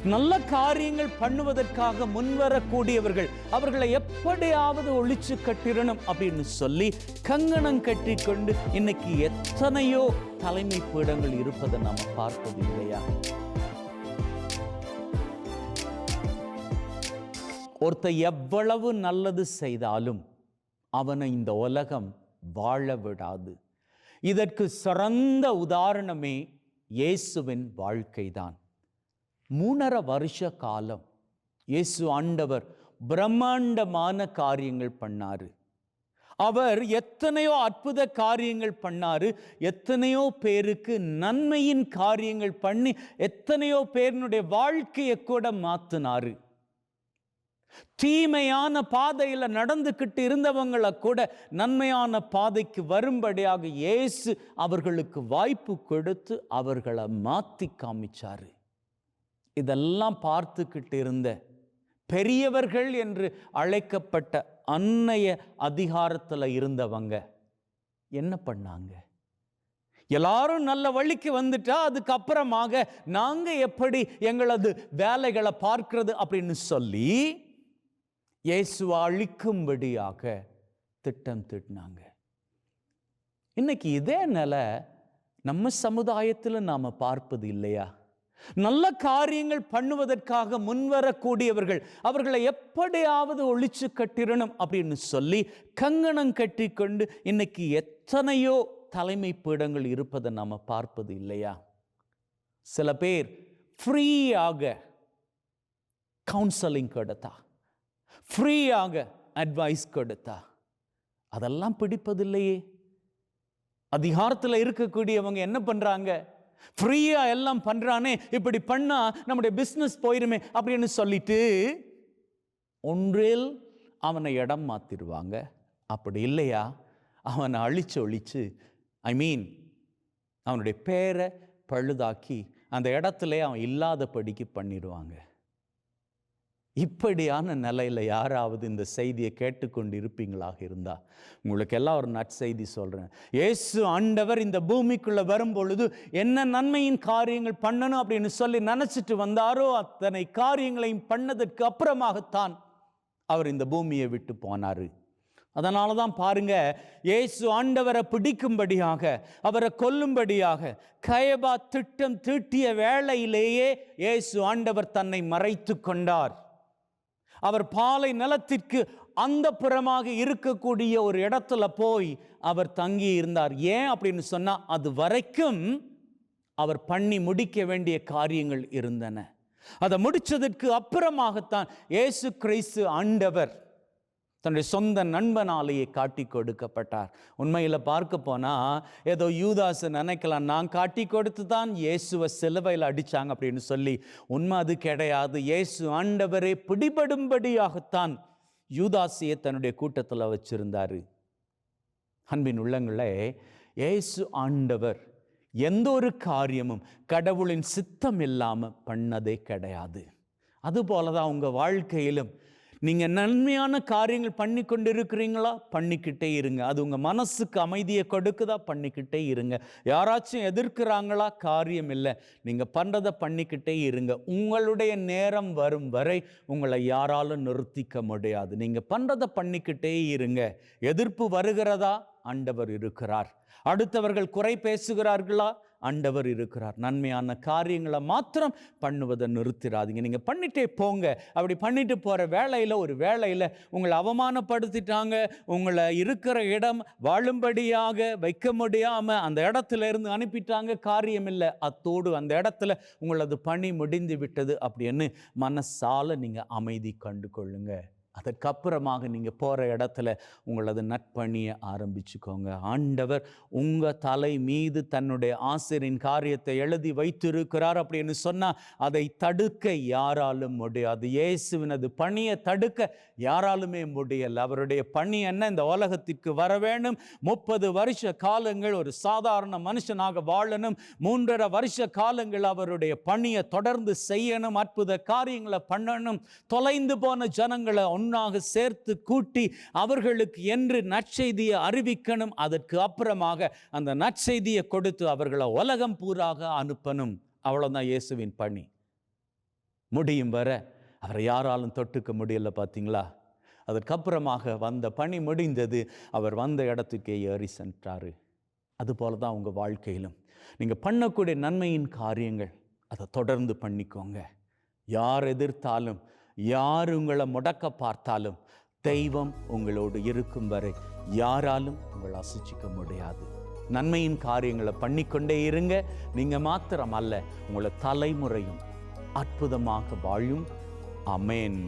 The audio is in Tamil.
நல்ல காரியங்கள் பண்ணுவதற்காக முன்வரக்கூடியவர்கள் அவர்களை எப்படியாவது ஒழிச்சு கட்டிடணும் அப்படின்னு சொல்லி கங்கணம் கட்டி கொண்டு இன்னைக்கு எத்தனையோ தலைமை பீடங்கள் இருப்பதை நாம பார்ப்பது இல்லையா? ஒருத்தர் எவ்வளவு நல்லது செய்தாலும் அவனை இந்த உலகம் வாழ விடாது. இதற்கு சிறந்த உதாரணமே இயேசுவின் வாழ்க்கைதான். 3.5 வருஷ காலம் இயேசு ஆண்டவர் பிரம்மாண்டமான காரியங்கள் பண்ணாரு. அவர் எத்தனையோ அற்புத காரியங்கள் பண்ணாரு. எத்தனையோ பேருக்கு நன்மையின் காரியங்கள் பண்ணி எத்தனையோ பேருடைய வாழ்க்கையை கூட மாத்தினாரு. தீமையான பாதையில நடந்துகிட்டு இருந்தவங்களை கூட நன்மையான பாதைக்கு வரும்படியாக இயேசு அவர்களுக்கு வாய்ப்பு கொடுத்து அவர்களை மாத்தி காமிச்சாரு. இதெல்லாம் பார்த்துக்கிட்டு இருந்த பெரியவர்கள் என்று அழைக்கப்பட்ட அன்னைய அதிகாரத்தில் இருந்தவங்க என்ன பண்ணாங்க? எல்லாரும் நல்ல வழிக்கு வந்துட்டா அதுக்கப்புறமாக நாங்க எப்படி எங்களது வேலைகளை பார்க்கிறது அப்படின்னு சொல்லி இயேசுவை அழிக்கும்படியாக திட்டம் தீட்டினாங்க. இன்னைக்கு இதே நிலை நம்ம சமுதாயத்தில் நாம பார்ப்பது இல்லையா? நல்ல காரியங்கள் பண்ணுவதற்காக முன்வரக்கூடியவர்கள் அவர்களை எப்படியாவது ஒழிச்சு கட்டிடணும் அப்படின்னு சொல்லி கங்கணம் கட்டி கொண்டு இன்னைக்கு எத்தனையோ தலைமை பீடங்கள் இருப்பதை நாம பார்ப்பது இல்லையா? சில பேர் ஃப்ரீயாக கவுன்சிலிங் கொடுத்தா, ஃப்ரீயாக அட்வைஸ் கொடுத்தா அதெல்லாம் பிடிப்பதில்லையே. அதிகாரத்தில் இருக்கக்கூடியவங்க என்ன பண்றாங்க? ஃப்ரீயா எல்லாம் பண்றானே, இப்படி பண்ணா நம்முடைய பிஸ்னஸ் போயிருமே அப்படின்னு சொல்லிட்டு ஒன்றில் அவனை இடம் மாத்திடுவாங்க. அப்படி இல்லையா அவனை அழிச்சு ஒழிச்சு அவனுடைய பேரை பழுதாக்கி அந்த இடத்துல அவன் இல்லாதபடிக்கு பண்ணிடுவாங்க. இப்படியான நிலையில் யாராவது இந்த செய்தியை கேட்டுக்கொண்டு இருப்பீங்களாக இருந்தா உங்களுக்கு எல்லாம் ஒரு நற்செய்தி சொல்றேன். இயேசு ஆண்டவர் இந்த பூமிக்குள்ள வரும்பொழுது என்ன நன்மையின் காரியங்கள் பண்ணணும் அப்படின்னு சொல்லி நினைச்சிட்டு வந்தாரோ அத்தனை காரியங்களையும் பண்ணதற்கு அப்புறமாகத்தான் அவர் இந்த பூமியை விட்டு போனாரு. அதனால தான் பாருங்க, இயேசு ஆண்டவரை பிடிக்கும்படியாக அவரை கொல்லும்படியாக கயபா திட்டம் தீட்டிய வேளையிலேயே இயேசு ஆண்டவர் தன்னை மறைத்து கொண்டார். அவர் பாலை நிலத்திற்கு அந்த புறமாக இருக்கக்கூடிய ஒரு இடத்துல போய் அவர் தங்கி இருந்தார். ஏன் அப்படின்னு சொன்னா அது வரைக்கும் அவர் பண்ணி முடிக்க வேண்டிய காரியங்கள் இருந்தன. அதை முடிச்சதற்கு அப்புறமாகத்தான் இயேசு கிறிஸ்து ஆண்டவர் தன்னுடைய சொந்த நண்பனாலேயே காட்டி கொடுக்கப்பட்டார். உண்மையில் பார்க்க போனா ஏதோ யூதாசை நினைக்கலாம், நான் காட்டி கொடுத்து தான் இயேசுவை சிலுவையில் அடிச்சாங்க அப்படின்னு சொல்லி. உண்மை அது கிடையாது. இயேசு ஆண்டவரே பிடிபடும்படியாகத்தான் யூதாசியை தன்னுடைய கூட்டத்தில் வச்சிருந்தாரு. அன்பின் உள்ளங்களே, இயேசு ஆண்டவர் எந்த ஒரு காரியமும் கடவுளின் சித்தம் இல்லாமல் பண்ணதே கிடையாது. அதுபோலதான் உங்க வாழ்க்கையிலும் நீங்க நன்மையான காரியங்கள் பண்ணி கொண்டு இருக்கிறீங்களா? பண்ணிக்கிட்டே இருங்க. அது உங்க மனசுக்கு அமைதியை கொடுக்குதா? பண்ணிக்கிட்டே இருங்க. யாராச்சும் எதிர்க்கிறாங்களா? காரியம் இல்லை, நீங்க பண்றதை பண்ணிக்கிட்டே இருங்க. உங்களுடைய நேரம் வரும் வரை உங்களை யாராலும் நிறுத்திக்க முடியாது. நீங்க பண்றதை பண்ணிக்கிட்டே இருங்க. எதிர்ப்பு வருகிறதா? ஆண்டவர் இருக்கிறார். அடுத்தவர்கள் குறை பேசுகிறார்களா? ஆண்டவர் இருக்கிறார். நன்மையான காரியங்களை மாத்திரம் பண்ணுவதை நிறுத்திடாதீங்க. நீங்கள் பண்ணிட்டே போங்க. அப்படி பண்ணிட்டு போகிற வேளையில் ஒரு வேளையில் உங்களை அவமானப்படுத்திட்டாங்க, உங்களை இருக்கிற இடம் வாழும்படியாக வைக்க முடியாமல் அந்த இடத்துல இருந்து அனுப்பிட்டாங்க, காரியம் இல்லை. அத்தோடு அந்த இடத்துல உங்களது பணி முடிந்து விட்டது அப்படின்னு மனசால நீங்கள் அமைதி கண்டு கொள்ளுங்க. அதற்கப்புறமாக நீங்கள் போகிற இடத்துல உங்களது நற்பணியை ஆரம்பிச்சுக்கோங்க. ஆண்டவர் உங்கள் தலை மீது தன்னுடைய ஆசிரியின் காரியத்தை எழுதி வைத்திருக்கிறார் அப்படின்னு சொன்னால் அதை தடுக்க யாராலும் முடியாது. இயேசுவினது பணியை தடுக்க யாராலுமே முடியலை. அவருடைய பணி என்ன? இந்த உலகத்திற்கு வர வேண்டும், 30 வருஷ காலங்கள் ஒரு சாதாரண மனுஷனாக வாழணும், 3.5 வருஷ காலங்கள் அவருடைய பணியை தொடர்ந்து செய்யணும், அற்புத காரியங்களை பண்ணணும், தொலைந்து போன ஜனங்களை ஒன்றாக சேர்த்து கூட்டி அவர்களுக்கு என்று நற்செய்தியை அறிவிக்கணும். அதற்கு அப்புறமாக அந்த நற்செய்தியை கொடுத்து அவர்களை உலகம் பூராக அனுப்பணும். அவ்வளவுதான் இயேசுவின் பணி. முடியும் வர அவரை யாராலும் தொட்டுக்க முடியல. பார்த்தீங்களா? அதற்கப்புறமாக வந்த பணி முடிந்தது, அவர் வந்த இடத்துக்கே ஏறி சென்றார். அதுபோல தான் உங்கள் வாழ்க்கையிலும் நீங்கள் பண்ணக்கூடிய நன்மையின் காரியங்கள் அதை தொடர்ந்து பண்ணிக்கோங்க. யார் எதிர்த்தாலும், யார் உங்களை முடக்க பார்த்தாலும், தெய்வம் உங்களோடு இருக்கும் வரை யாராலும் உங்களை அசைச்சிக்க முடியாது. நன்மையின் காரியங்களை பண்ணிக்கொண்டே இருங்க. நீங்கள் மாத்திரம் அல்ல, உங்களை தலைமுறையும் அற்புதமாக வாழும். ஆமென்.